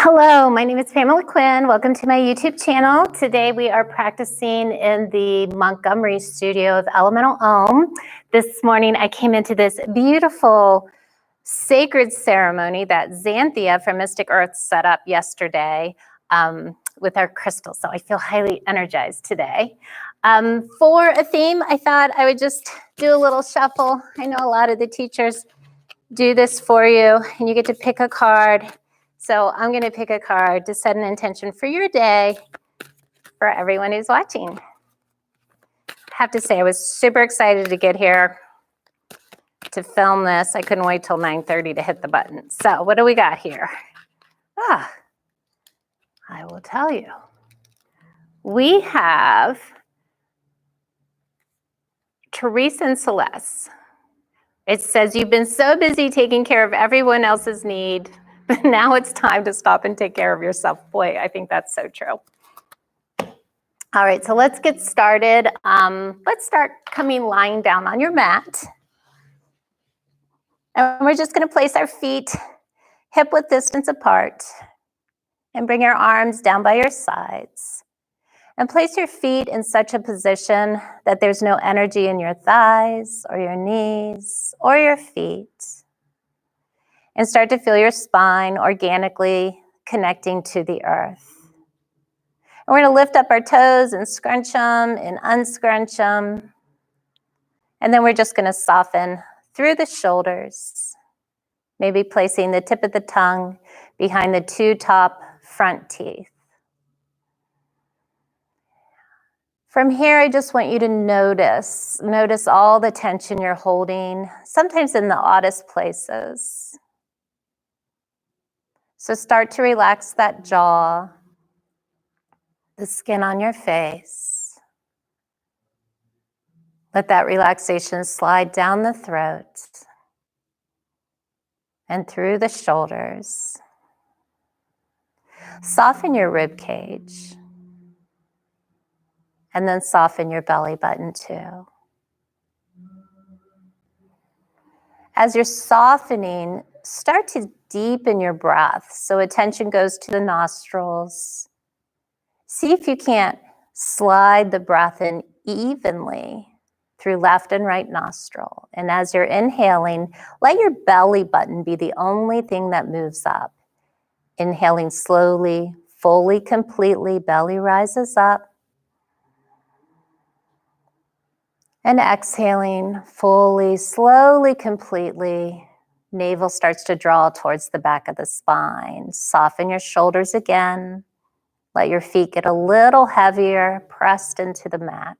Hello, my name is Pamela Quinn. Welcome to my YouTube channel. Today we are practicing in the Montgomery studio of Elemental Om. This morning I came into this beautiful sacred ceremony that Xanthia from Mystic Earth set up yesterday with our crystals. So I feel highly energized today. For a theme, I thought I would just do a little shuffle. I know a lot of the teachers do this for you, and you get to pick a card. So I'm going to pick a card to set an intention for your day for everyone who's watching. I have to say I was super excited to get here to film this. I couldn't wait till 9:30 to hit the button. So what do we got here? I will tell you. We have Teresa and Celeste. It says, you've been so busy taking care of everyone else's need, but now it's time to stop and take care of yourself. Boy, I think that's so true. All right, so let's get started. Let's start lying down on your mat. And we're just going to place our feet hip-width distance apart and bring your arms down by your sides. And place your feet in such a position that there's no energy in your thighs or your knees or your feet. And start to feel your spine organically connecting to the earth. And we're going to lift up our toes and scrunch them and unscrunch them. And then we're just going to soften through the shoulders, maybe placing the tip of the tongue behind the two top front teeth. From here, I just want you to notice all the tension you're holding, sometimes in the oddest places. So start to relax that jaw, the skin on your face. Let that relaxation slide down the throat and through the shoulders. Soften your rib cage. And then soften your belly button too. As you're softening, start to deepen your breath so attention goes to the nostrils. See if you can't slide the breath in evenly through left and right nostril. And as you're inhaling, let your belly button be the only thing that moves up. Inhaling slowly, fully, completely, belly rises up. And exhaling fully, slowly, completely, navel starts to draw towards the back of the spine. Soften your shoulders again. Let your feet get a little heavier, pressed into the mat.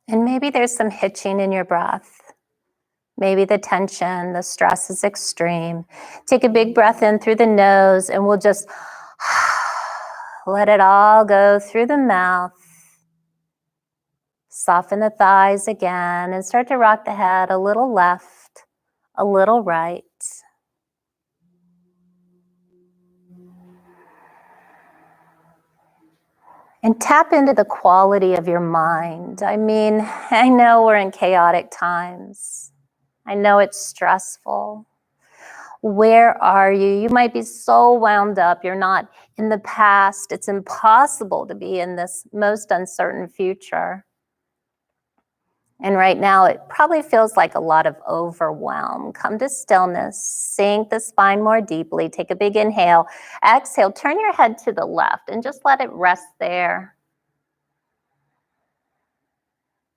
And maybe there's some hitching in your breath. Maybe the tension, the stress is extreme. Take a big breath in through the nose, and we'll just let it all go through the mouth. Soften the thighs again and start to rock the head a little left, a little right. And tap into the quality of your mind. I mean, I know we're in chaotic times. I know it's stressful. Where are you? You might be so wound up. You're not in the past. It's impossible to be in this most uncertain future. And right now, it probably feels like a lot of overwhelm. Come to stillness, sink the spine more deeply, take a big inhale. Exhale, turn your head to the left and just let it rest there.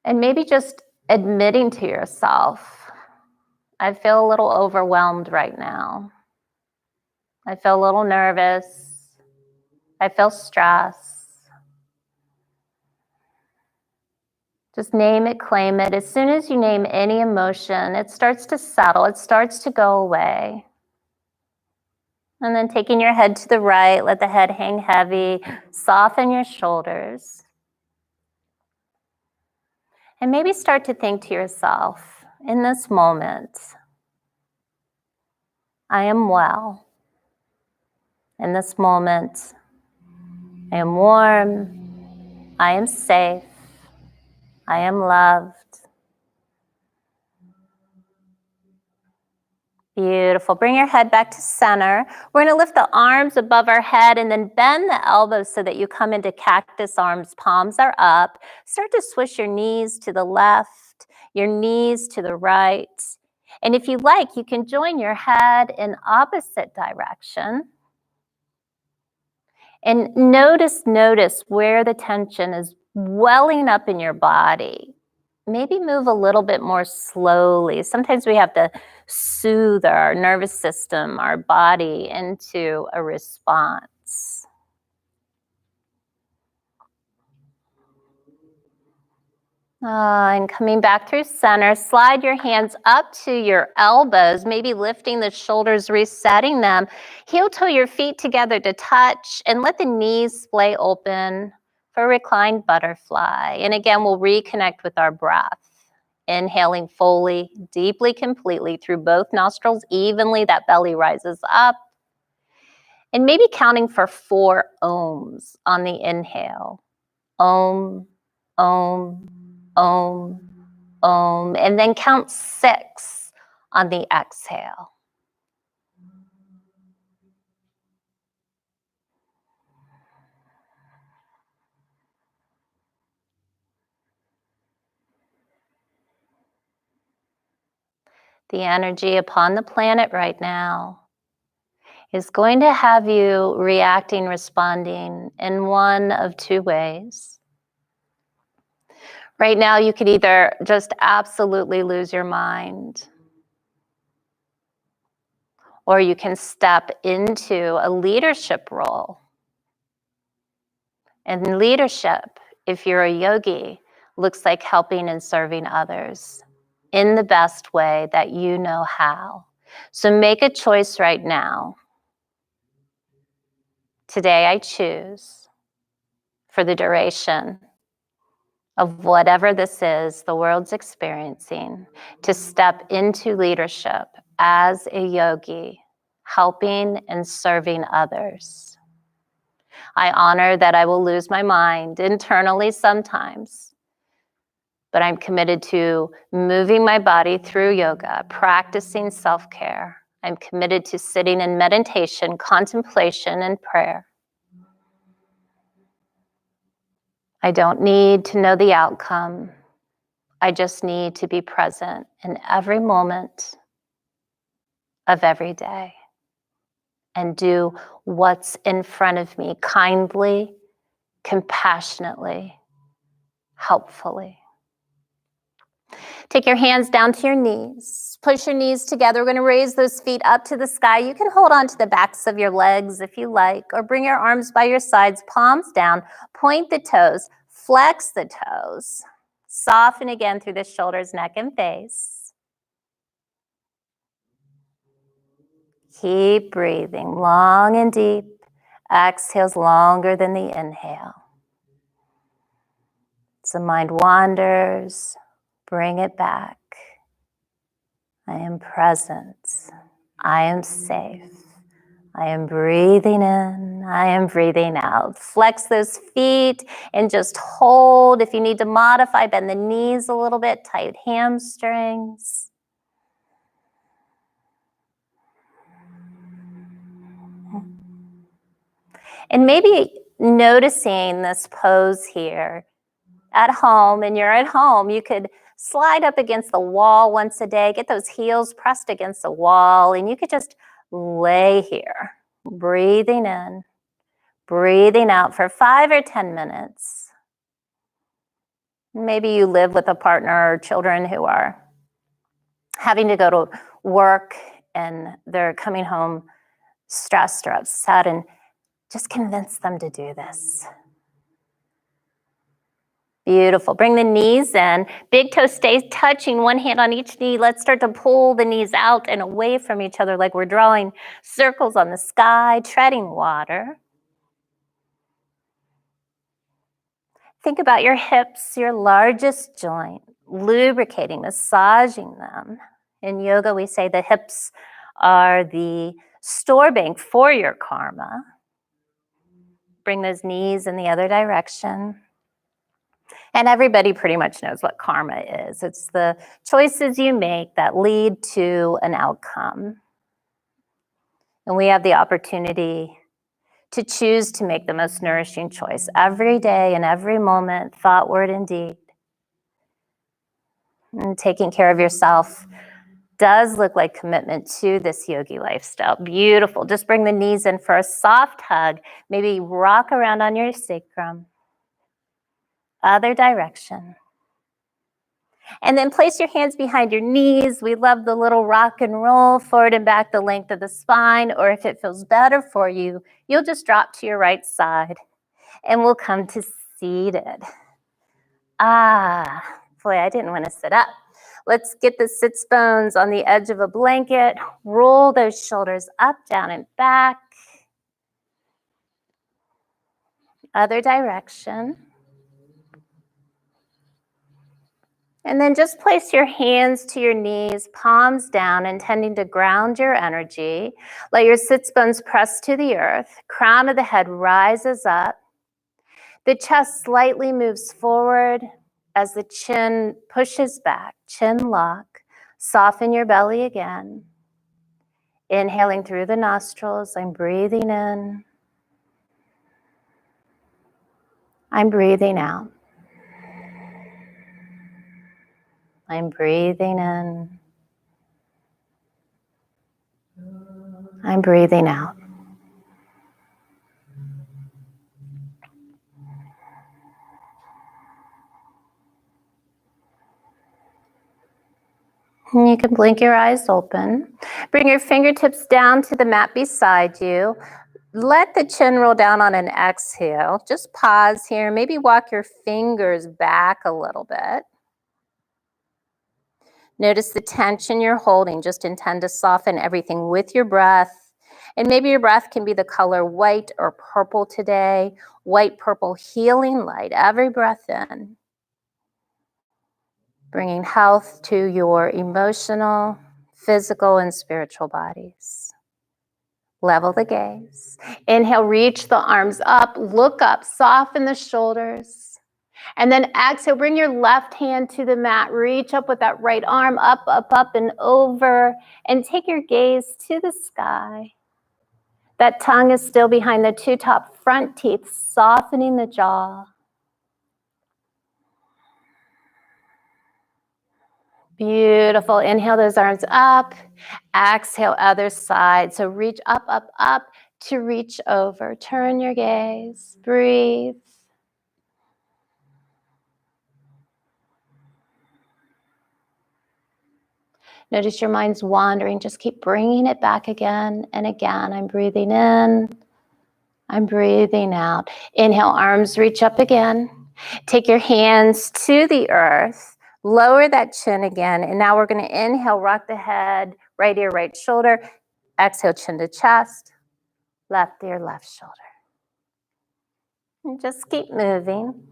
And maybe just admitting to yourself, I feel a little overwhelmed right now. I feel a little nervous. I feel stressed. Just name it, claim it. As soon as you name any emotion, it starts to settle. It starts to go away. And then taking your head to the right, let the head hang heavy. Soften your shoulders. And maybe start to think to yourself, in this moment, I am well. In this moment, I am warm. I am safe. I am loved. Beautiful. Bring your head back to center. We're going to lift the arms above our head and then bend the elbows so that you come into cactus arms. Palms are up. Start to swish your knees to the left, your knees to the right. And if you like, you can join your head in opposite direction. And notice where the tension is welling up in your body. Maybe move a little bit more slowly. Sometimes we have to soothe our nervous system, our body into a response. And coming back through center, slide your hands up to your elbows, maybe lifting the shoulders, resetting them. Heel toe your feet together to touch and let the knees splay open for reclined butterfly. And again, we'll reconnect with our breath. Inhaling fully, deeply, completely through both nostrils evenly, that belly rises up. And maybe counting for 4 ohms on the inhale. Om, om, om, om. And then count 6 on the exhale. The energy upon the planet right now is going to have you reacting, responding in one of 2 ways. Right now, you could either just absolutely lose your mind, or you can step into a leadership role. And leadership, if you're a yogi, looks like helping and serving others in the best way that you know how. So make a choice right now. Today I choose, for the duration of whatever this is the world's experiencing, to step into leadership as a yogi, helping and serving others. I honor that I will lose my mind internally sometimes, but I'm committed to moving my body through yoga, practicing self-care. I'm committed to sitting in meditation, contemplation, and prayer. I don't need to know the outcome. I just need to be present in every moment of every day and do what's in front of me kindly, compassionately, helpfully. Take your hands down to your knees. Push your knees together. We're going to raise those feet up to the sky. You can hold on to the backs of your legs if you like, or bring your arms by your sides, palms down, point the toes, flex the toes. Soften again through the shoulders, neck, and face. Keep breathing long and deep. Exhales longer than the inhale. As the mind wanders, bring it back. I am present. I am safe. I am breathing in. I am breathing out. Flex those feet and just hold. If you need to modify, bend the knees a little bit, tight hamstrings. And maybe noticing this pose here at home, and you're at home, you could slide up against the wall once a day, get those heels pressed against the wall, and you could just lay here, breathing in, breathing out for 5 or 10 minutes. Maybe you live with a partner or children who are having to go to work and they're coming home stressed or upset, and just convince them to do this. Beautiful. Bring the knees in. Big toe stays touching, one hand on each knee. Let's start to pull the knees out and away from each other like we're drawing circles on the sky, treading water. Think about your hips, your largest joint, lubricating, massaging them. In yoga, we say the hips are the store bank for your karma. Bring those knees in the other direction. And everybody pretty much knows what karma is. It's the choices you make that lead to an outcome. And we have the opportunity to choose to make the most nourishing choice every day and every moment, thought, word, and deed. And taking care of yourself does look like commitment to this yogi lifestyle. Beautiful. Just bring the knees in for a soft hug. Maybe rock around on your sacrum. Other direction. And then place your hands behind your knees. We love the little rock and roll forward and back the length of the spine. Or if it feels better for you, you'll just drop to your right side and we'll come to seated. Boy, I didn't want to sit up. Let's get the sits bones on the edge of a blanket. Roll those shoulders up, down, and back. Other direction. And then just place your hands to your knees, palms down, intending to ground your energy. Let your sits bones press to the earth. Crown of the head rises up. The chest slightly moves forward as the chin pushes back. Chin lock. Soften your belly again. Inhaling through the nostrils, I'm breathing in. I'm breathing out. I'm breathing in. I'm breathing out. And you can blink your eyes open. Bring your fingertips down to the mat beside you. Let the chin roll down on an exhale. Just pause here. Maybe walk your fingers back a little bit. Notice the tension you're holding. Just intend to soften everything with your breath. And maybe your breath can be the color white or purple today. White, purple, healing light. Every breath in. Bringing health to your emotional, physical, and spiritual bodies. Level the gaze. Inhale, reach the arms up, look up, soften the shoulders. And then exhale, bring your left hand to the mat, reach up with that right arm, up, up, up, and over, and take your gaze to the sky. That tongue is still behind the two top front teeth, softening the jaw. Beautiful. Inhale those arms up. Exhale, other side. So reach up, up, up to reach over. Turn your gaze. Breathe. Notice your mind's wandering. Just keep bringing it back again and again. I'm breathing in. I'm breathing out. Inhale, arms reach up again. Take your hands to the earth. Lower that chin again. And now we're going to inhale, rock the head, right ear, right shoulder. Exhale, chin to chest, left ear, left shoulder. And just keep moving.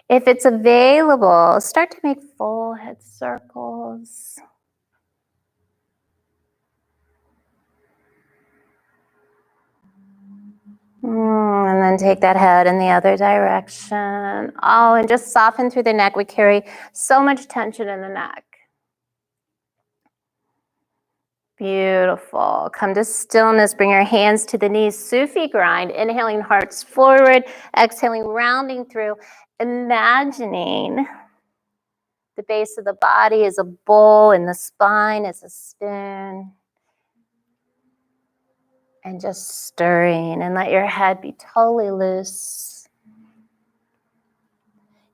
If it's available, start to make full head circles. And then take that head in the other direction. Oh, and just soften through the neck. We carry so much tension in the neck. Beautiful. Come to stillness. Bring your hands to the knees. Sufi grind. Inhaling, hearts forward. Exhaling, rounding through. Imagining the base of the body is a bowl and the spine is a spoon. And just stirring, and let your head be totally loose.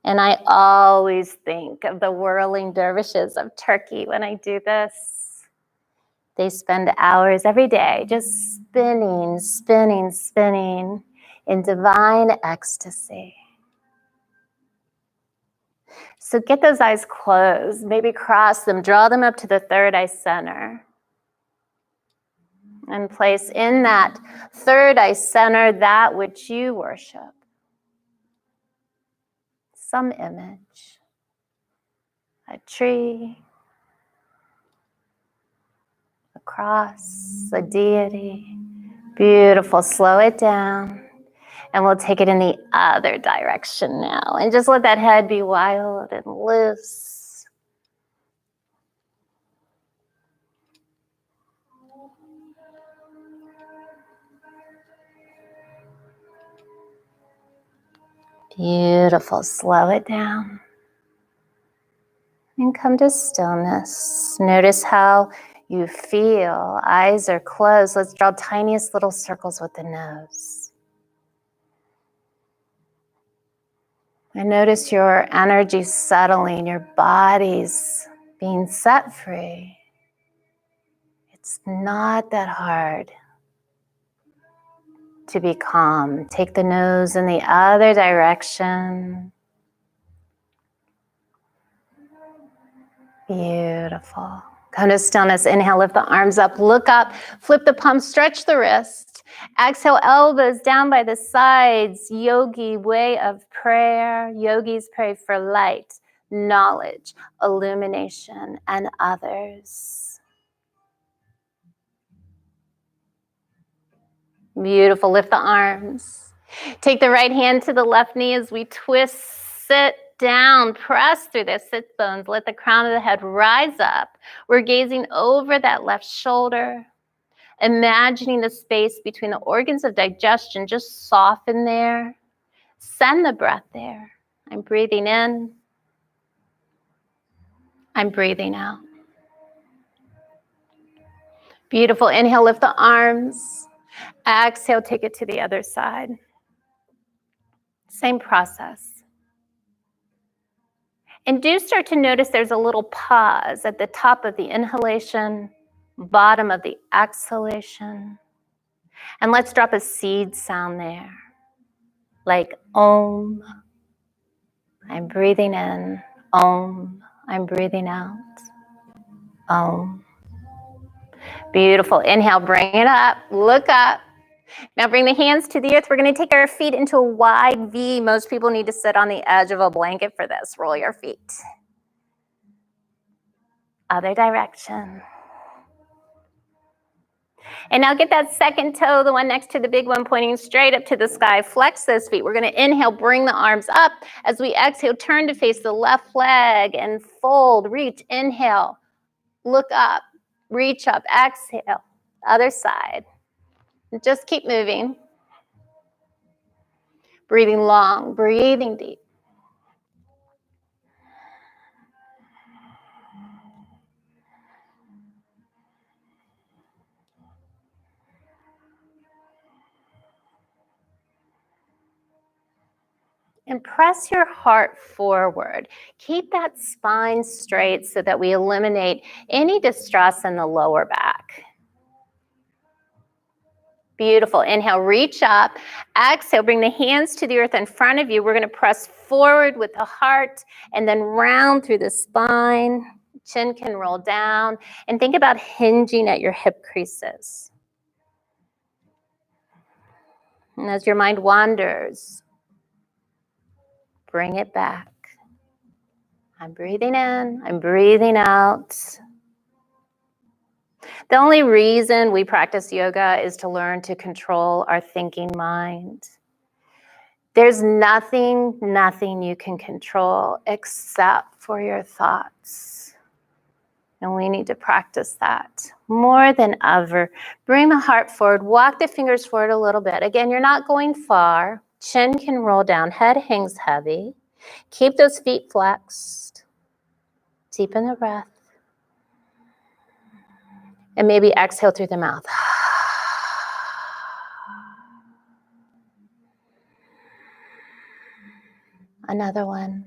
And I always think of the whirling dervishes of Turkey when I do this. They spend hours every day just spinning, spinning, spinning in divine ecstasy. So get those eyes closed, maybe cross them, draw them up to the third eye center. And place in that third eye center that which you worship. Some image, a tree, a cross, a deity. Beautiful. Slow it down. And we'll take it in the other direction now. And just let that head be wild and loose. Beautiful. Slow it down. And come to stillness. Notice how you feel. Eyes are closed. Let's draw tiniest little circles with the nose. And notice your energy settling, your body's being set free. It's not that hard to be calm. Take the nose in the other direction. Beautiful. Come to stillness. Inhale, lift the arms up, look up, flip the palms, stretch the wrist. Exhale, elbows down by the sides. Yogi way of prayer. Yogis pray for light, knowledge, illumination, and others. Beautiful. Lift the arms. Take the right hand to the left knee as we twist, sit down, press through the sit bones. Let the crown of the head rise up. We're gazing over that left shoulder, imagining the space between the organs of digestion. Just soften there. Send the breath there. I'm breathing in. I'm breathing out. Beautiful. Inhale, lift the arms. Exhale, take it to the other side. Same process. And do start to notice there's a little pause at the top of the inhalation, bottom of the exhalation. And let's drop a seed sound there, like Om. I'm breathing in. Om. I'm breathing out. Om. Beautiful. Inhale, bring it up. Look up. Now bring the hands to the earth. We're going to take our feet into a wide V. Most people need to sit on the edge of a blanket for this. Roll your feet. Other direction. And now get that second toe, the one next to the big one, pointing straight up to the sky. Flex those feet. We're going to inhale, bring the arms up. As we exhale, turn to face the left leg and fold. Reach. Inhale. Look up. Reach up. Exhale. Other side. Just keep moving. Breathing long, breathing deep. And press your heart forward. Keep that spine straight so that we eliminate any distress in the lower back. Beautiful. Inhale, reach up. Exhale, bring the hands to the earth in front of you. We're going to press forward with the heart and then round through the spine. Chin can roll down. And think about hinging at your hip creases. And as your mind wanders, bring it back. I'm breathing in. I'm breathing out. The only reason we practice yoga is to learn to control our thinking mind. There's nothing you can control except for your thoughts. And we need to practice that more than ever. Bring the heart forward, walk the fingers forward a little bit. Again, you're not going far. Chin can roll down, head hangs heavy. Keep those feet flexed. Deepen the breath. And maybe exhale through the mouth. Another one.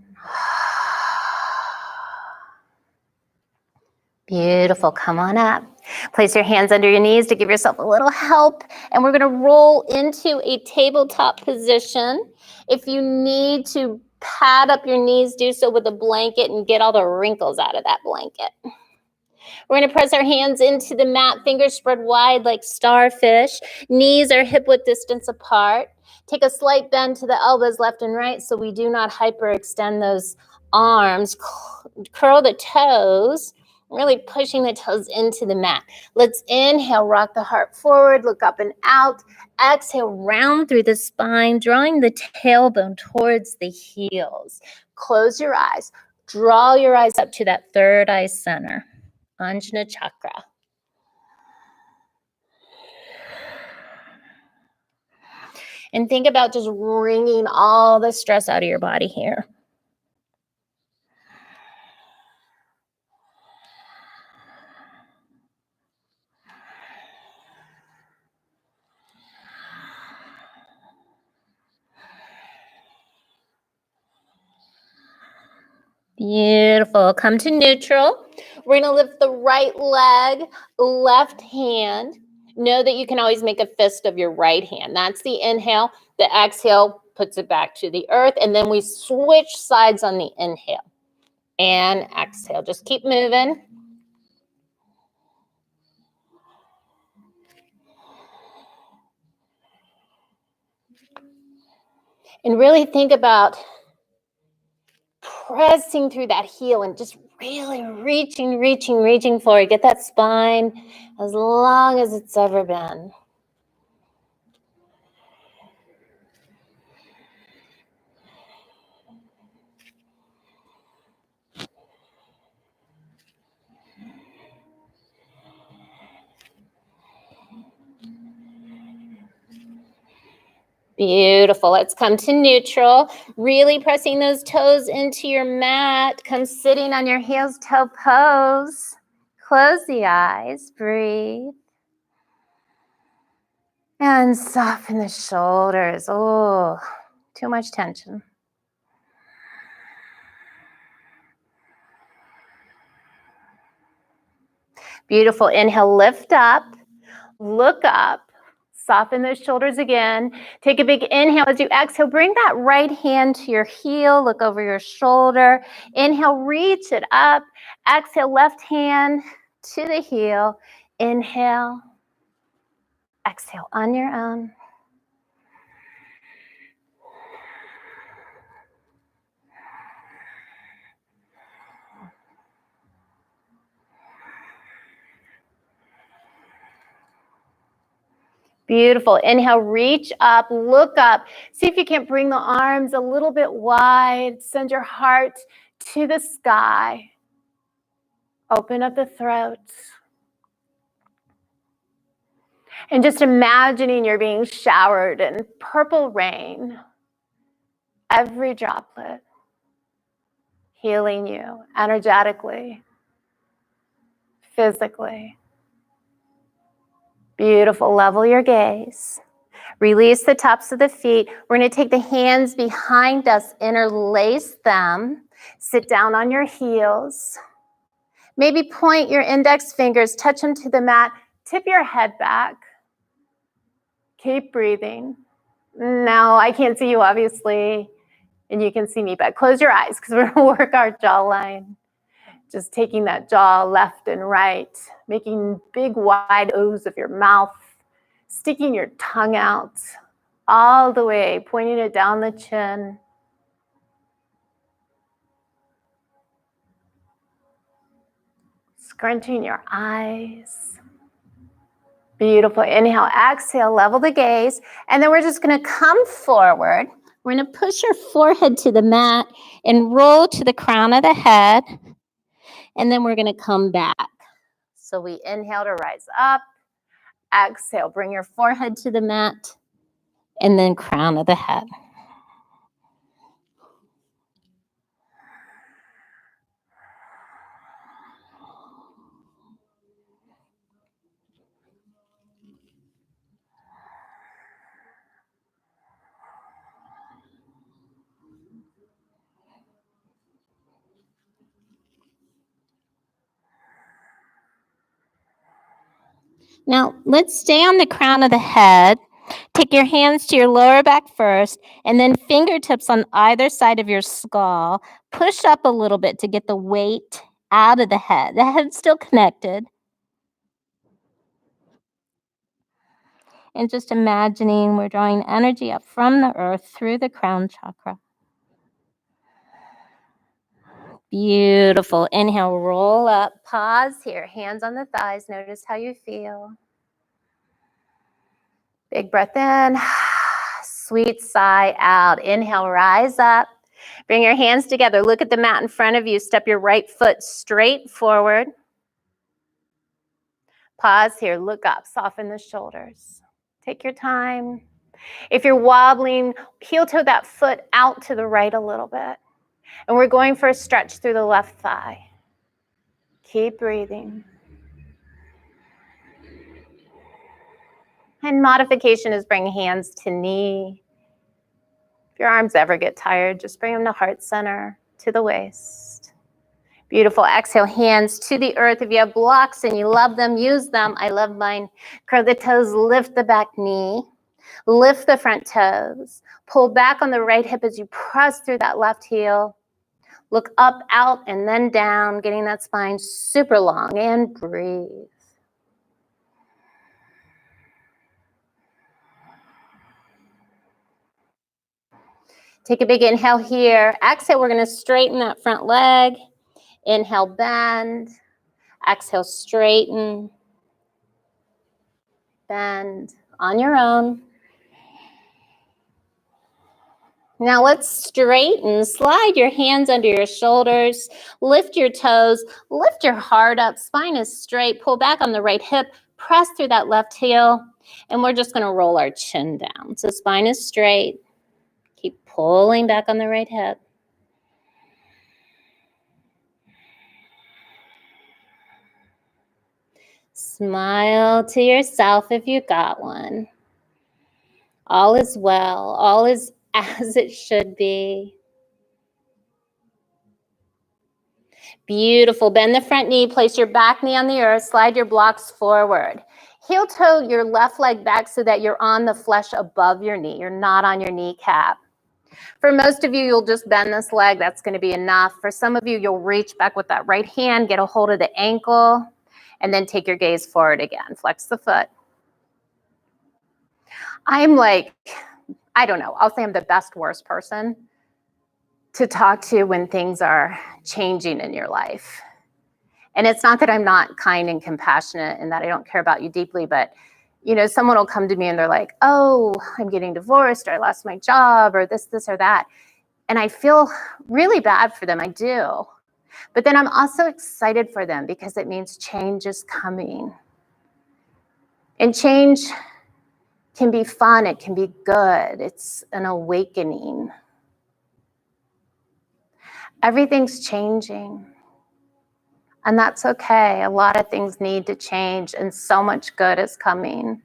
Beautiful. Come on up. Place your hands under your knees to give yourself a little help. And we're going to roll into a tabletop position. If you need to pad up your knees, do so with a blanket and get all the wrinkles out of that blanket. We're going to press our hands into the mat, fingers spread wide like starfish. Knees are hip-width distance apart. Take a slight bend to the elbows left and right so we do not hyperextend those arms. Curl the toes Really pushing the toes into the mat. Let's inhale, rock the heart forward, look up and out. Exhale, round through the spine, drawing the tailbone towards the heels. Close your eyes. Draw your eyes up to that third eye center, Anjana chakra. And think about just wringing all the stress out of your body here. Beautiful. Come to neutral. We're going to lift the right leg, left hand. Know that you can always make a fist of your right hand. That's the inhale. The exhale puts it back to the earth. And then we switch sides on the inhale and exhale. Just keep moving. And really think about pressing through that heel and just really reaching forward. Get that spine as long as it's ever been. Beautiful. Let's come to neutral. Really pressing those toes into your mat. Come sitting on your heels toe pose. Close the eyes. Breathe. And soften the shoulders. Oh, too much tension. Beautiful. Inhale, lift up. Look up. Soften those shoulders again. Take a big inhale as you exhale. Bring that right hand to your heel. Look over your shoulder. Inhale, reach it up. Exhale, left hand to the heel. Inhale. Exhale on your own. Beautiful. Inhale, reach up, look up. See if you can't bring the arms a little bit wide. Send your heart to the sky. Open up the throat. And just imagining you're being showered in purple rain. Every droplet healing you energetically, physically. Beautiful. Level your gaze. Release the tops of the feet. We're going to take the hands behind us, interlace them. Sit down on your heels. Maybe point your index fingers, touch them to the mat. Tip your head back. Keep breathing. Now, I can't see you, obviously, and you can see me, but close your eyes because we're going to work our jawline. Just taking that jaw left and right, making big wide O's of your mouth, sticking your tongue out all the way, pointing it down the chin. Scrunching your eyes. Beautiful. Inhale, exhale, level the gaze. And then we're just going to come forward. We're going to push your forehead to the mat and roll to the crown of the head. And then we're going to come back. So we inhale to rise up. Exhale, bring your forehead to the mat. And then crown of the head. Now, let's stay on the crown of the head. Take your hands to your lower back first, and then fingertips on either side of your skull. Push up a little bit to get the weight out of the head. The head's still connected. And just imagining we're drawing energy up from the earth through the crown chakra. Beautiful. Inhale, roll up. Pause here. Hands on the thighs. Notice how you feel. Big breath in. Sweet sigh out. Inhale, rise up. Bring your hands together. Look at the mat in front of you. Step your right foot straight forward. Pause here. Look up. Soften the shoulders. Take your time. If you're wobbling, heel toe that foot out to the right a little bit. And we're going for a stretch through the left thigh. Keep breathing. And modification is bring hands to knee. If your arms ever get tired, just bring them to heart center, to the waist. Beautiful. Exhale, hands to the earth. If you have blocks and you love them, use them. I love mine. Curl the toes, lift the back knee. Lift the front toes. Pull back on the right hip as you press through that left heel. Look up, out, and then down, getting that spine super long, and breathe. Take a big inhale here. Exhale, we're going to straighten that front leg. Inhale, bend. Exhale, straighten. Bend on your own. Now let's straighten. Slide your hands under your shoulders. Lift your toes. Lift your heart up. Spine is straight. Pull back on the right hip. Press through that left heel. And we're just going to roll our chin down. So spine is straight. Keep pulling back on the right hip. Smile to yourself if you got one. All is well. All is as it should be. Beautiful. Bend the front knee. Place your back knee on the earth. Slide your blocks forward. Heel toe your left leg back so that you're on the flesh above your knee. You're not on your kneecap. For most of you, you'll just bend this leg. That's going to be enough. For some of you, you'll reach back with that right hand, get a hold of the ankle, and then take your gaze forward again. Flex the foot. I'm like, I don't know. I'll say I'm the best, worst person to talk to when things are changing in your life. And it's not that I'm not kind and compassionate and that I don't care about you deeply, but you know, someone will come to me and they're like, oh, I'm getting divorced, or I lost my job, or this, or that. And I feel really bad for them. I do. But then I'm also excited for them because it means change is coming. And change can be fun. It can be good. It's an awakening. Everything's changing. And that's okay. A lot of things need to change and so much good is coming.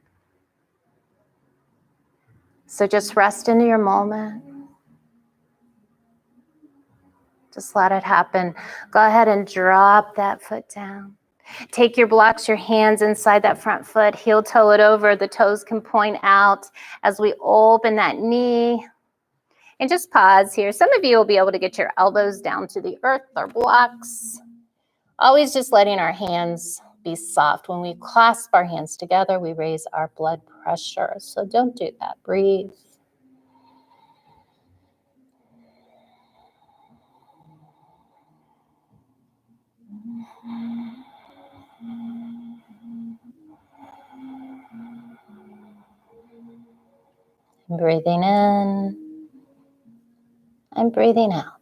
So just rest into your moment. Just let it happen. Go ahead and drop that foot down. Take your blocks, your hands inside that front foot, heel toe it over. The toes can point out as we open that knee. And just pause here. Some of you will be able to get your elbows down to the earth or blocks. Always just letting our hands be soft. When we clasp our hands together, we raise our blood pressure. So don't do that. Breathe. Breathing in and breathing out.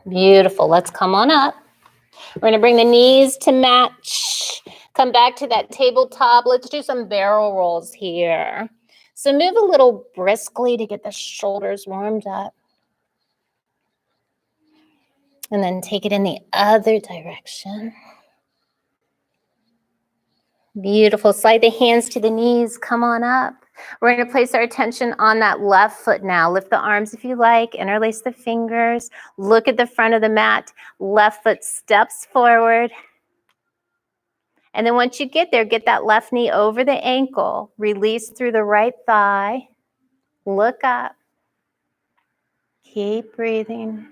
Beautiful. Let's come on up. We're going to bring the knees to match. Come back to that tabletop. Let's do some barrel rolls here. So move a little briskly to get the shoulders warmed up. And then take it in the other direction. Beautiful. Slide the hands to the knees. Come on up. We're going to place our attention on that left foot now. Lift the arms if you like. Interlace the fingers. Look at the front of the mat. Left foot steps forward. And then once you get there, get that left knee over the ankle. Release through the right thigh. Look up. Keep breathing.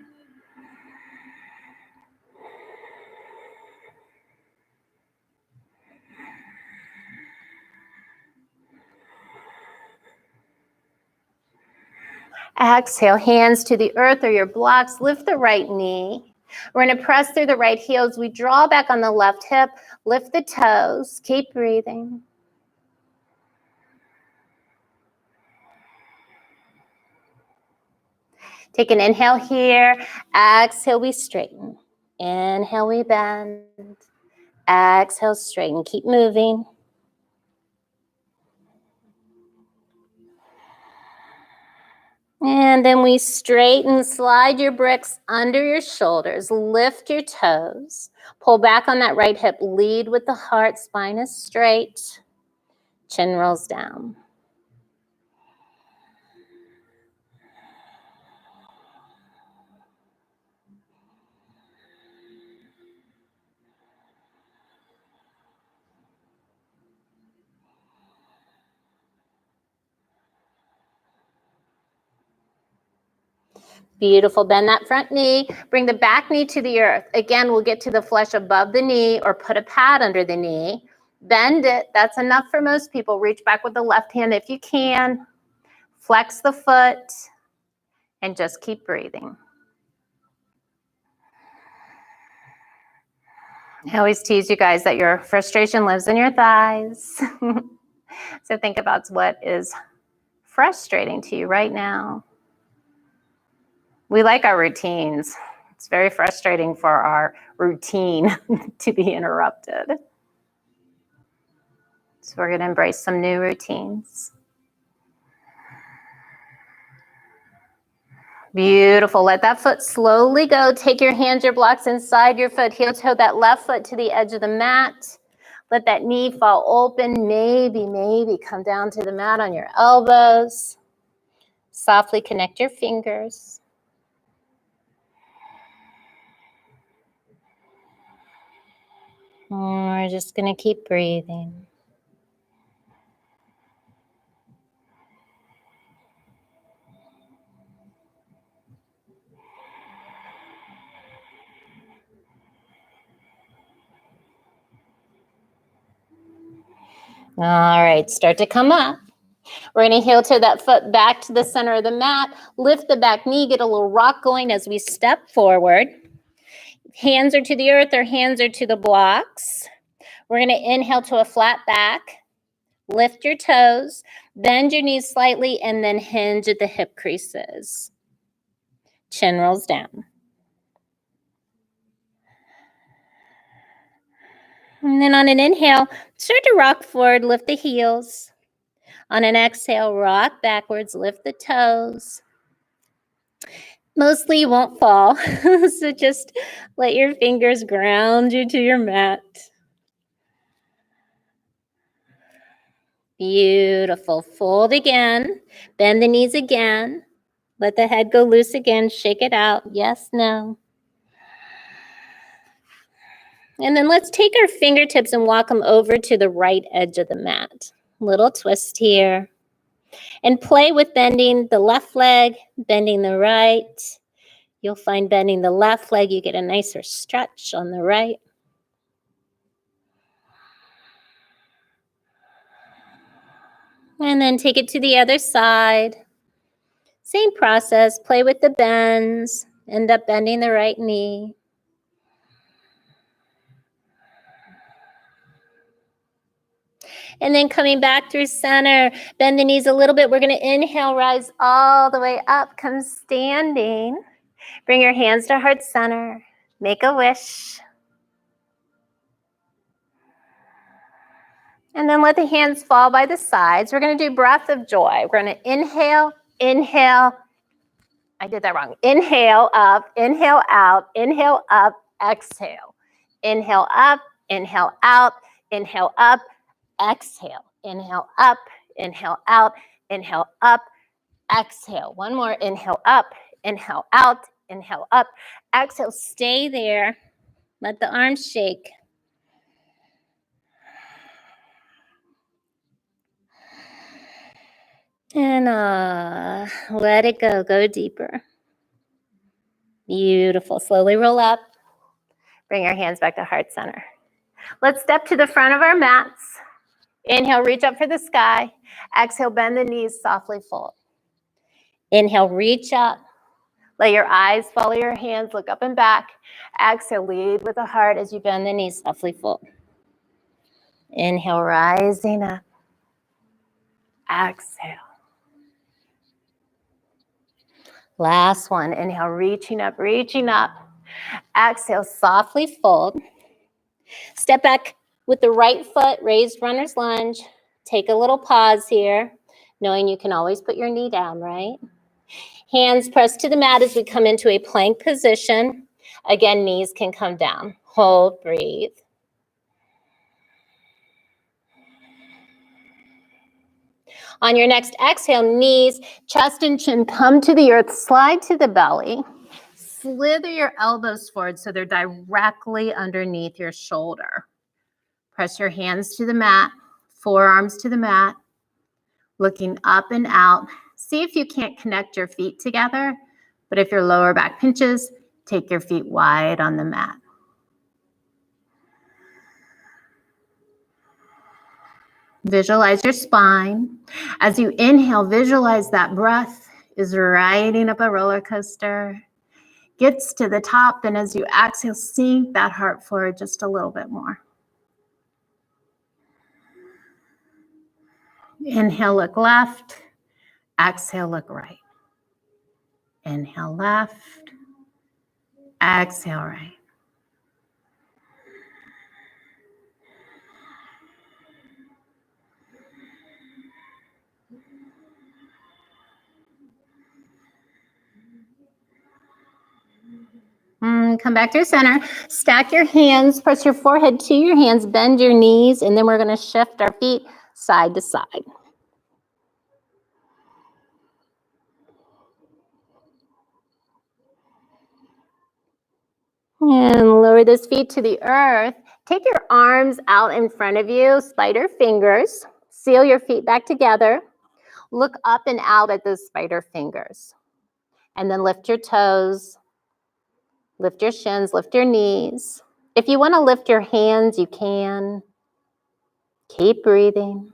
Exhale, hands to the earth or your blocks. Lift the right knee. We're going to press through the right heels. We draw back on the left hip, lift the toes, keep breathing. Take an inhale here, exhale, we straighten. Inhale, we bend. Exhale, straighten, keep moving. And then we straighten, slide your bricks under your shoulders, lift your toes, pull back on that right hip, lead with the heart, spine is straight, chin rolls down. Beautiful, bend that front knee, bring the back knee to the earth. Again, we'll get to the flesh above the knee or put a pad under the knee. Bend it, that's enough for most people. Reach back with the left hand if you can. Flex the foot and just keep breathing. I always tease you guys that your frustration lives in your thighs. So think about what is frustrating to you right now. We like our routines. It's very frustrating for our routine to be interrupted. So we're going to embrace some new routines. Beautiful. Let that foot slowly go. Take your hands, your blocks inside your foot. Heel toe that left foot to the edge of the mat. Let that knee fall open. Maybe come down to the mat on your elbows. Softly connect your fingers. We're just going to keep breathing. All right, start to come up. We're going to heel toe that foot back to the center of the mat. Lift the back knee, get a little rock going as we step forward. Hands are to the earth or hands are to the blocks. We're going to inhale to a flat back. Lift your toes, bend your knees slightly, and then hinge at the hip creases. Chin rolls down. And then on an inhale, start to rock forward, lift the heels. On an exhale, rock backwards, lift the toes. Mostly you won't fall, so just let your fingers ground you to your mat. Beautiful. Fold again, bend the knees again. Let the head go loose again, shake it out. Yes, no. And then let's take our fingertips and walk them over to the right edge of the mat. Little twist here. And play with bending the left leg, bending the right. You'll find bending the left leg, you get a nicer stretch on the right. And then take it to the other side. Same process, play with the bends, end up bending the right knee. And then coming back through center, bend the knees a little bit. We're going to inhale, rise all the way up, come standing. Bring your hands to heart center. Make a wish. And then let the hands fall by the sides. We're going to do breath of joy. We're going to inhale, inhale. I did that wrong. Inhale up, inhale out, inhale up, exhale. Inhale up, inhale out, inhale up, exhale. Inhale up, inhale out, inhale up, exhale. One more. Inhale up, inhale out, inhale up, exhale. Stay there. Let the arms shake. And let it go. Go deeper. Beautiful. Slowly roll up. Bring your hands back to heart center. Let's step to the front of our mats. Inhale, reach up for the sky. Exhale, bend the knees, softly fold. Inhale, reach up. Let your eyes follow your hands, look up and back. Exhale, lead with the heart as you bend the knees, softly fold. Inhale, rising up. Exhale. Last one. Inhale, reaching up, reaching up. Exhale, softly fold. Step back with the right foot, raised runner's lunge. Take a little pause here, knowing you can always put your knee down, right? Hands pressed to the mat as we come into a plank position. Again, knees can come down. Hold, breathe. On your next exhale, knees, chest and chin come to the earth, slide to the belly. Slither your elbows forward so they're directly underneath your shoulder. Press your hands to the mat, forearms to the mat, looking up and out. See if you can't connect your feet together, but if your lower back pinches, take your feet wide on the mat. Visualize your spine. As you inhale, visualize that breath is riding up a roller coaster, gets to the top, and as you exhale, sink that heart forward just a little bit more. Inhale, look left. Exhale, look right. Inhale, left. Exhale, right. Come back to your center. Stack your hands, press your forehead to your hands, bend your knees, and then we're going to shift our feet side to side. And lower those feet to the earth. Take your arms out in front of you, spider fingers. Seal your feet back together. Look up and out at those spider fingers. And then lift your toes, lift your shins, lift your knees. If you want to lift your hands, you can. Keep breathing.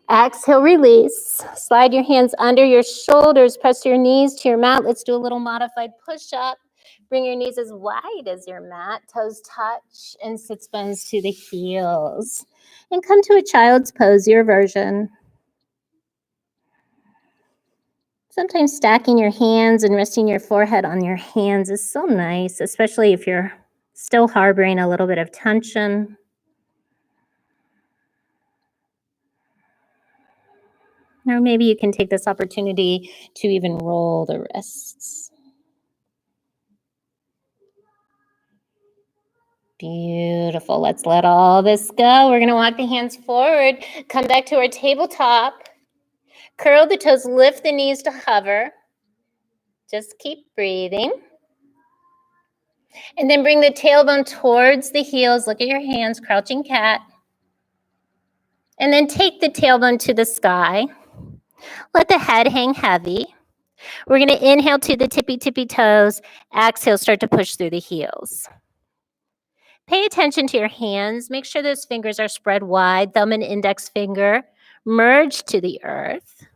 Exhale, release. Slide your hands under your shoulders. Press your knees to your mat. Let's do a little modified push-up. Bring your knees as wide as your mat. Toes touch and sits bones to the heels. And come to a child's pose, your version. Sometimes stacking your hands and resting your forehead on your hands is so nice, especially if you're still harboring a little bit of tension. Or maybe you can take this opportunity to even roll the wrists. Beautiful. Let's let all this go. We're going to walk the hands forward. Come back to our tabletop. Curl the toes, lift the knees to hover. Just keep breathing. And then bring the tailbone towards the heels. Look at your hands, crouching cat. And then take the tailbone to the sky. Let the head hang heavy. We're going to inhale to the tippy toes. Exhale, start to push through the heels. Pay attention to your hands. Make sure those fingers are spread wide. Thumb and index finger merge to the earth.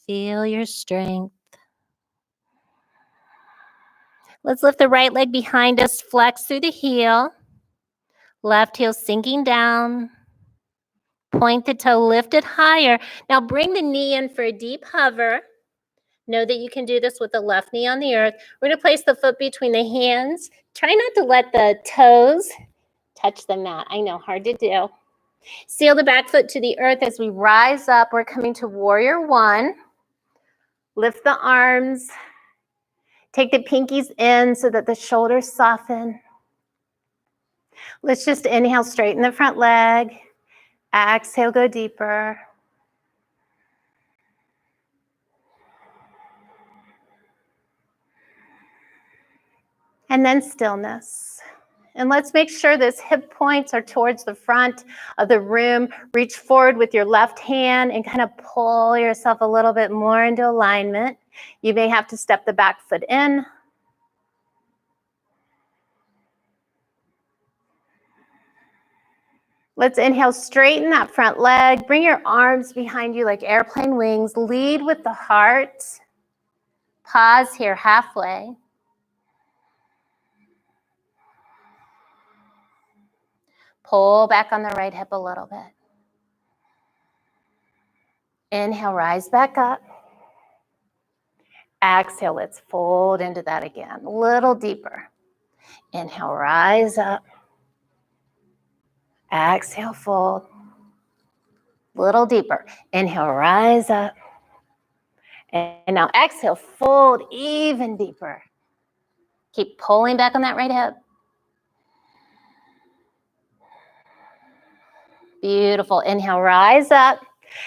Feel your strength. Let's lift the right leg behind us, flex through the heel. Left heel sinking down. Point the toe, lift it higher. Now bring the knee in for a deep hover. Know that you can do this with the left knee on the earth. We're going to place the foot between the hands. Try not to let the toes touch the mat. I know, hard to do. Seal the back foot to the earth as we rise up. We're coming to warrior one. Lift the arms. Take the pinkies in so that the shoulders soften. Let's just inhale, straighten the front leg. Exhale, go deeper. And then stillness. And let's make sure those hip points are towards the front of the room. Reach forward with your left hand and kind of pull yourself a little bit more into alignment. You may have to step the back foot in. Let's inhale, straighten that front leg. Bring your arms behind you like airplane wings. Lead with the heart. Pause here halfway. Pull back on the right hip a little bit. Inhale, rise back up. Exhale, let's fold into that again. A little deeper. Inhale, rise up. Exhale, fold. A little deeper. Inhale, rise up. And now exhale, fold even deeper. Keep pulling back on that right hip. Beautiful. Inhale, rise up.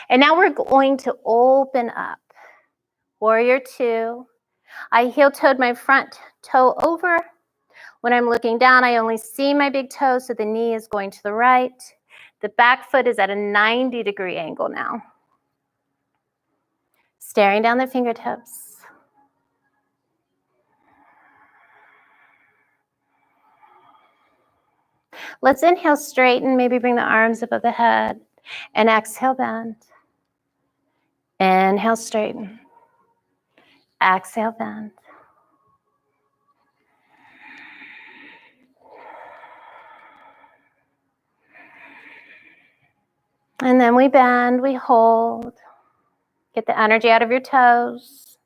And now we're going to open up. Warrior two. I heel-toed my front toe over. When I'm looking down, I only see my big toe, so the knee is going to the right. The back foot is at a 90-degree angle now. Staring down the fingertips. Let's inhale, straighten, maybe bring the arms above the head. And exhale, bend. Inhale, straighten. Exhale, bend. And then we bend, we hold. Get the energy out of your toes.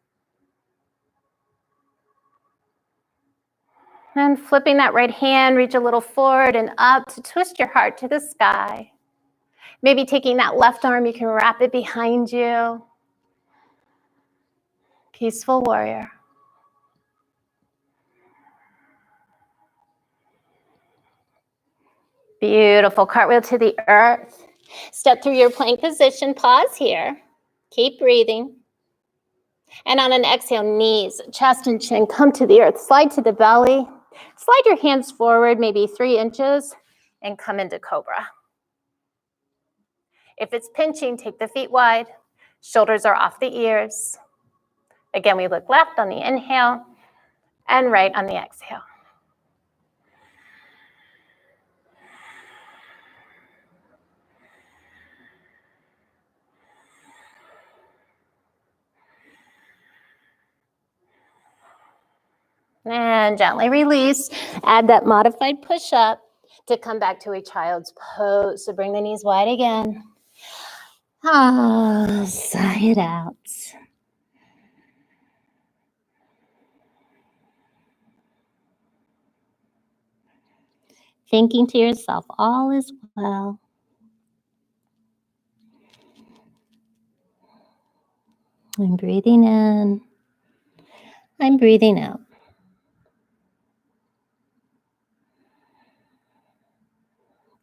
And flipping that right hand, reach a little forward and up to twist your heart to the sky. Maybe taking that left arm, you can wrap it behind you. Peaceful warrior. Beautiful. Cartwheel to the earth. Step through your plank position. Pause here. Keep breathing. And on an exhale, knees, chest, and chin come to the earth. Slide to the belly. Slide your hands forward, maybe 3 inches, and come into cobra. If it's pinching, take the feet wide. Shoulders are off the ears. Again, we look left on the inhale and right on the exhale. And gently release. Add that modified push-up to come back to a child's pose. So bring the knees wide again. Sigh it out. Thinking to yourself, all is well. I'm breathing in. I'm breathing out.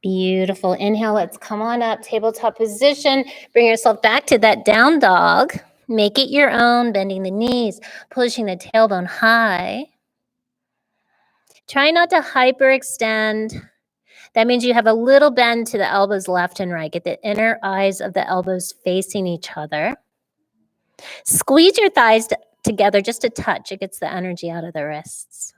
Beautiful. Inhale, let's come on up. Tabletop position. Bring yourself back to that down dog. Make it your own, bending the knees, pushing the tailbone high. Try not to hyperextend. That means you have a little bend to the elbows left and right. Get the inner eyes of the elbows facing each other. Squeeze your thighs together just a touch. It gets the energy out of the wrists.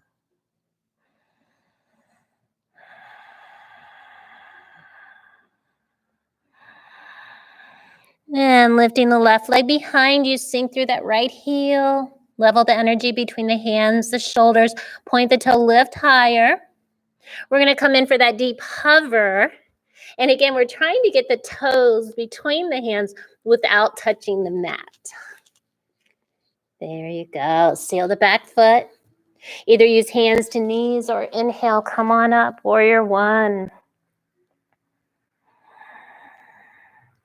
And lifting the left leg behind you, sink through that right heel. Level the energy between the hands, the shoulders. Point the toe, lift higher. We're going to come in for that deep hover. And again, we're trying to get the toes between the hands without touching the mat. There you go. Seal the back foot. Either use hands to knees or inhale, come on up, warrior one.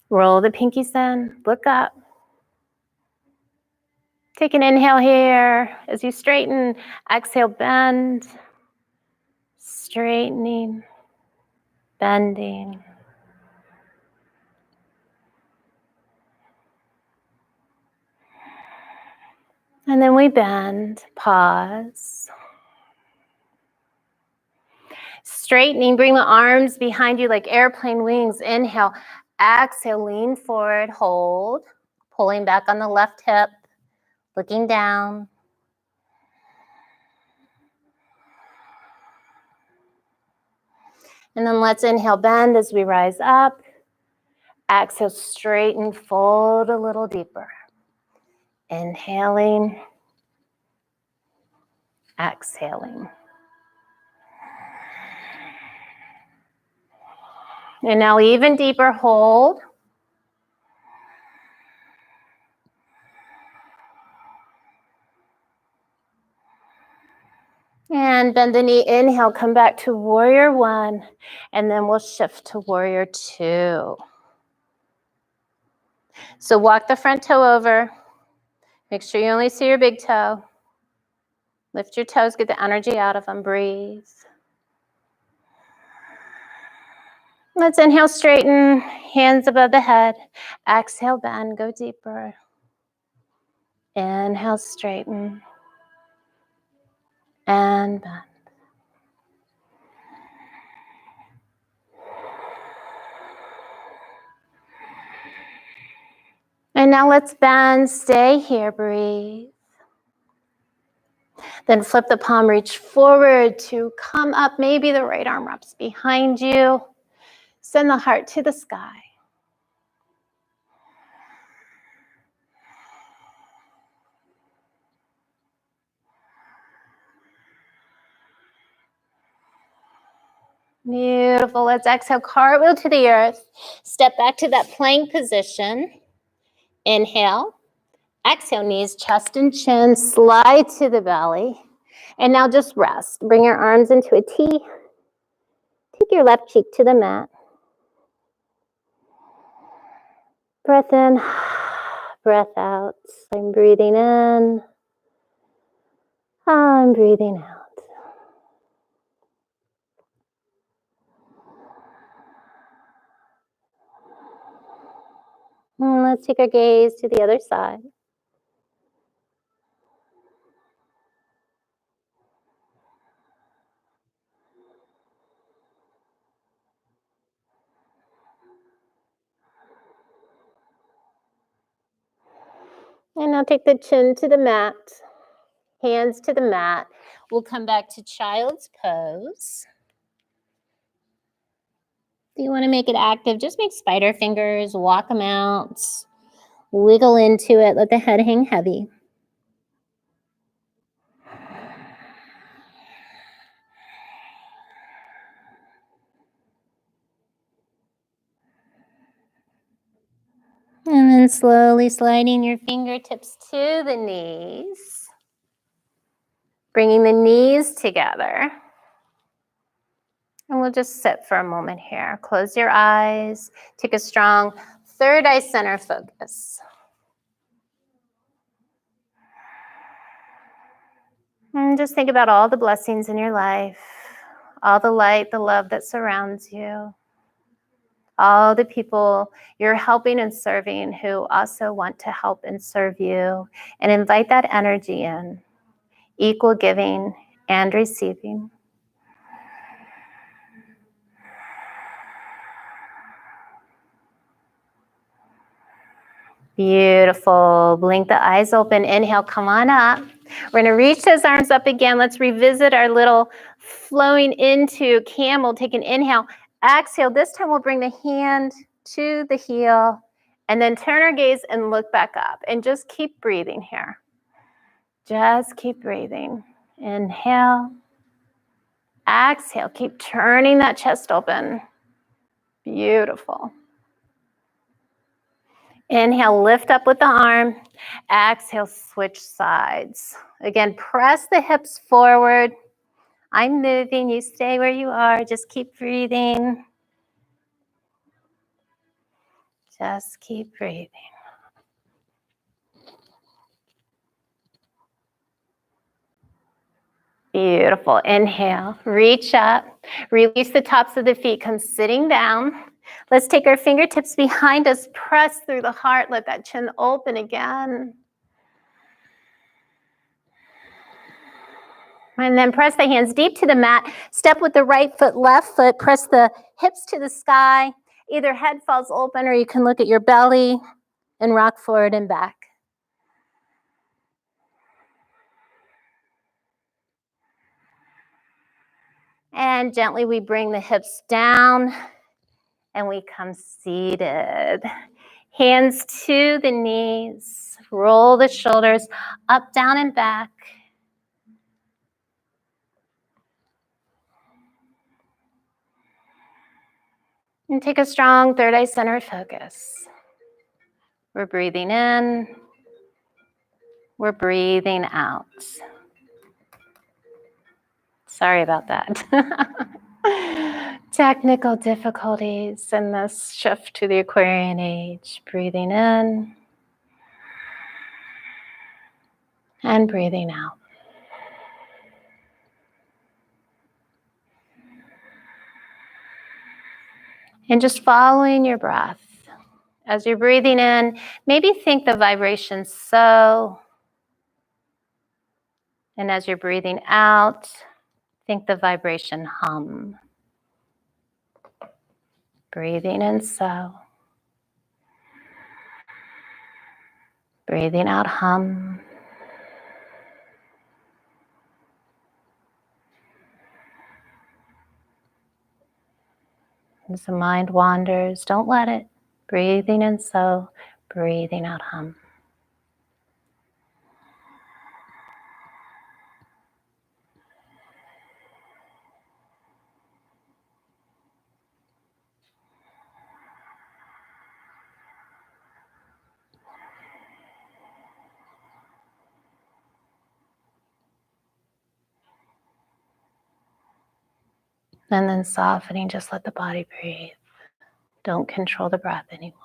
Roll the pinkies in, look up. Take an inhale here. As you straighten, exhale, bend. Straightening, bending. And then we bend, pause. Straightening, bring the arms behind you like airplane wings. Inhale, exhale, lean forward, hold. Pulling back on the left hip, looking down. And then let's inhale, bend as we rise up. Exhale, straighten, fold a little deeper. Inhaling, exhaling. And now even deeper, hold. And bend the knee, inhale, come back to warrior one, and then we'll shift to warrior two. So walk the front toe over. Make sure you only see your big toe. Lift your toes, get the energy out of them, breathe. Let's inhale, straighten, hands above the head. Exhale, bend, go deeper. Inhale, straighten, and bend. And now let's bend, stay here, breathe. Then flip the palm, reach forward to come up. Maybe the right arm wraps behind you. Send the heart to the sky. Beautiful. Let's exhale, cartwheel to the earth. Step back to that plank position. Inhale. Exhale, knees, chest and chin. Slide to the belly. And now just rest. Bring your arms into a T. Take your left cheek to the mat. Breath in, breath out. I'm breathing in. I'm breathing out. And let's take our gaze to the other side. And now take the chin to the mat, hands to the mat. We'll come back to child's pose. If you want to make it active, just make spider fingers, walk them out, wiggle into it, let the head hang heavy. And then slowly sliding your fingertips to the knees. Bringing the knees together. And we'll just sit for a moment here. Close your eyes. Take a strong third eye center focus. And just think about all the blessings in your life, all the light, the love that surrounds you, all the people you're helping and serving who also want to help and serve you, and invite that energy in, equal giving and receiving. Beautiful. Blink the eyes open. Inhale, come on up. We're going to reach those arms up again. Let's revisit our little flowing into camel. Take an inhale. Exhale. This time we'll bring the hand to the heel and then turn our gaze and look back up. And just keep breathing here. Just keep breathing. Inhale. Exhale. Keep turning that chest open. Beautiful. Inhale, lift up with the arm. Exhale, switch sides. Again, press the hips forward. I'm moving. You stay where you are. Just keep breathing. Just keep breathing. Beautiful. Inhale, reach up. Release the tops of the feet. Come sitting down. Let's take our fingertips behind us. Press through the heart. Let that chin open again. And then press the hands deep to the mat. Step with the right foot, left foot. Press the hips to the sky. Either head falls open or you can look at your belly and rock forward and back. And gently we bring the hips down and we come seated. Hands to the knees. Roll the shoulders up, down, and back. And take a strong third eye center focus. We're breathing in. We're breathing out. Sorry about that. Technical difficulties in this shift to the Aquarian age. Breathing in and breathing out. And just following your breath. As you're breathing in, maybe think the vibration so. And as you're breathing out, think the vibration hum. Breathing in so. Breathing out hum. As the mind wanders, don't let it. Breathing in so, breathing out hum. And then softening, just let the body breathe. Don't control the breath anymore.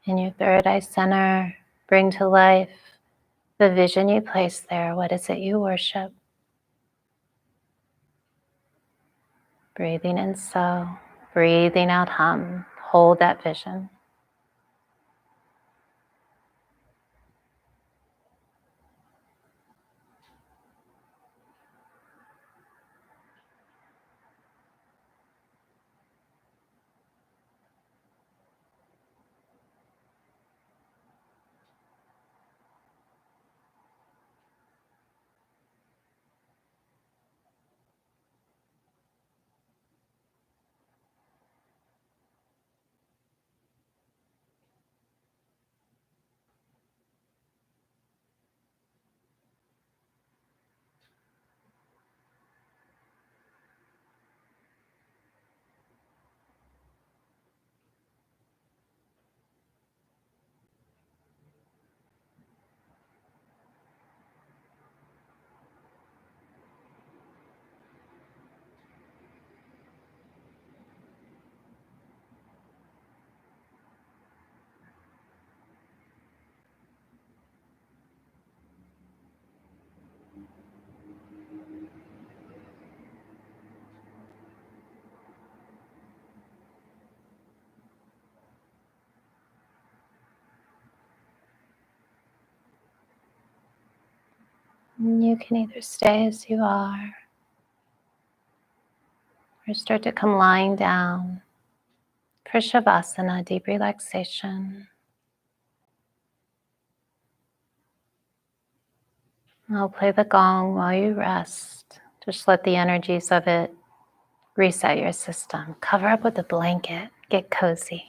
In your third eye center, bring to life the vision you place there. What is it you worship? Breathing in so, breathing out hum. Hold that vision. And you can either stay as you are or start to come lying down for Shavasana, deep relaxation. I'll play the gong while you rest. Just let the energies of it reset your system. Cover up with a blanket. Get cozy.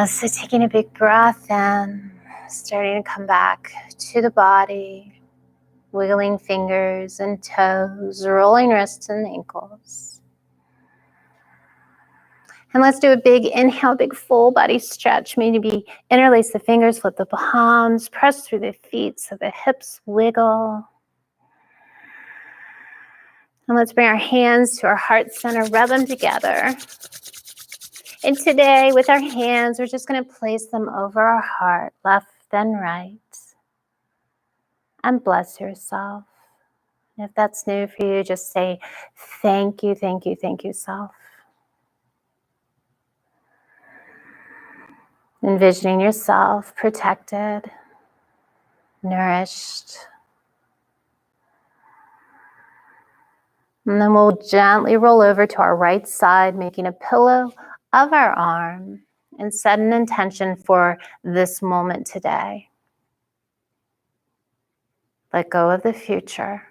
So taking a big breath in, starting to come back to the body, wiggling fingers and toes, rolling wrists and ankles. And let's do a big inhale, big full body stretch. Maybe interlace the fingers, flip the palms, press through the feet so the hips wiggle. And let's bring our hands to our heart center, rub them together. And today, with our hands, we're just going to place them over our heart, left then right. And bless yourself. And if that's new for you, just say, thank you, thank you, thank you, self. Envisioning yourself protected, nourished. And then we'll gently roll over to our right side, making a pillow of our arm and set an intention for this moment today. Let go of the future.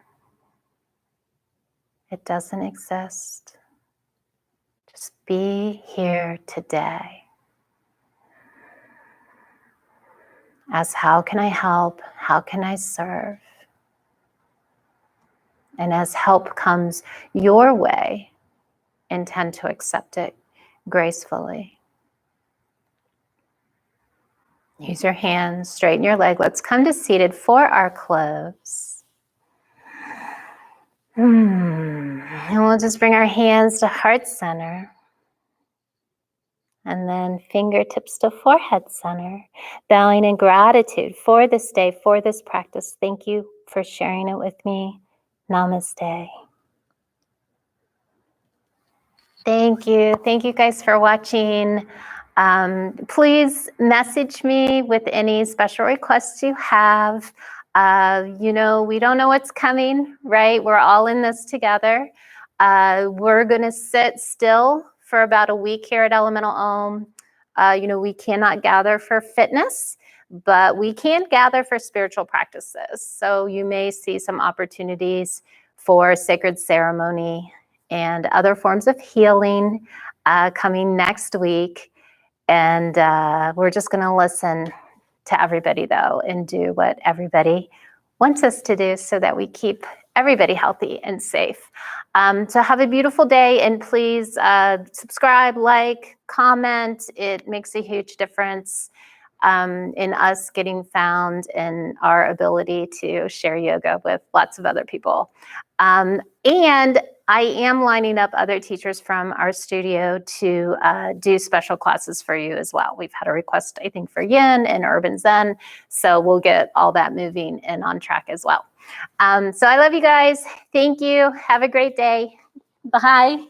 It doesn't exist. Just be here today. As how can I help? How can I serve? And as help comes your way, intend to accept it gracefully. Use your hands, straighten your leg. Let's come to seated for our close. And we'll just bring our hands to heart center. And then fingertips to forehead center. Bowing in gratitude for this day, for this practice. Thank you for sharing it with me. Namaste. Thank you. Thank you guys for watching. Please message me with any special requests you have. We don't know what's coming, right? We're all in this together. We're going to sit still for about a week here at Elemental Om. We cannot gather for fitness, but we can gather for spiritual practices. So you may see some opportunities for sacred ceremony and other forms of healing coming next week. And we're just going to listen to everybody, though, and do what everybody wants us to do so that we keep everybody healthy and safe. So have a beautiful day, and please subscribe, like, comment. It makes a huge difference in us getting found and our ability to share yoga with lots of other people. And I am lining up other teachers from our studio to do special classes for you as well. We've had a request, I think, for Yin and Urban Zen, so we'll get all that moving and on track as well. So I love you guys. Thank you. Have a great day. Bye.